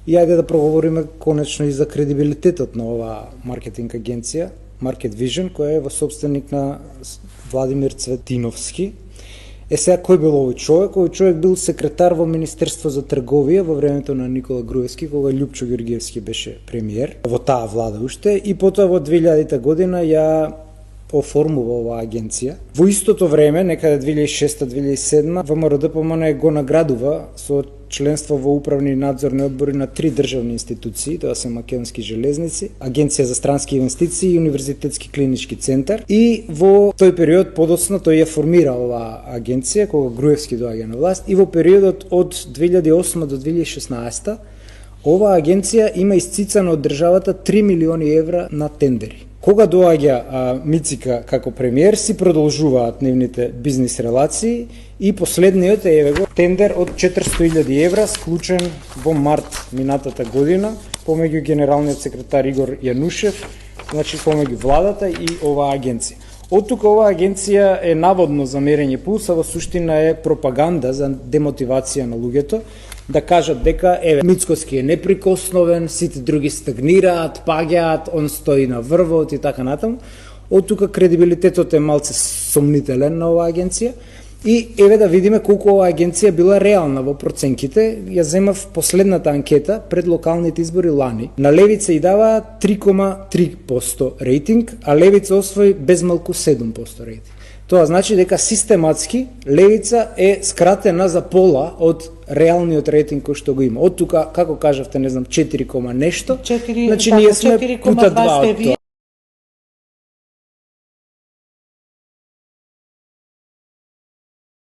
И ајде да проговориме конечно и за кредибилитетот на оваа маркетинг агенција, Market Vision, која е во собственик на Владимир Цветиновски. Сега, кој бил овој човек? Овој човек бил секретар во Министерство за трговија во времето на Никола Груевски, кога Љупчо Ѓорѓиевски беше премиер во таа влада уште, и потоа во 2000 година ја оформува оваа агенција. Во истото време, некаде 2006-2007, ВМРО-ДПМН го наградува со членство во управни и надзорни одбори на 3 државни институции, тоа се Македонски железници, Агенција за странски инвестиции и Универзитетски клинички центар. И во тој период подоцна тој ја формира оваа агенција кога Груевски доаѓа на власт, и во периодот од 2008 до 2016 оваа агенција има исцицано од државата 3 милиони евра на тендери. Кога доаѓа Мицика како премиер, си продолжуваат нивните бизнис релации и последниот е еве го тендер од 400.000 евра склучен во март минатата година помеѓу генералниот секретар Игор Јанушев, значи помеѓу владата и оваа агенција. Од тука оваа агенција е наводно за мерење пулса, во суштина е пропаганда за демотивација на луѓето, да кажат дека еве Мицковски е неприкосновен, сите други стагнираат, паѓаат, он стои на врвот и така натаму. Од тука кредибилитетот е малце сомнителен на оваа агенција. И еве да видиме колку оваа агенција била реална во проценките. Ја земав последната анкета пред локалните избори лани. На Левица и дава 3,3% рейтинг, а Левица освои безмалку 7% рейтинг. Тоа значи дека систематски Левица е скратена за пола од реалниот рейтинг кој што го има. Од тука, како кажавте, не знам, 4, нешто, значи ние сме пута 2 од тоа.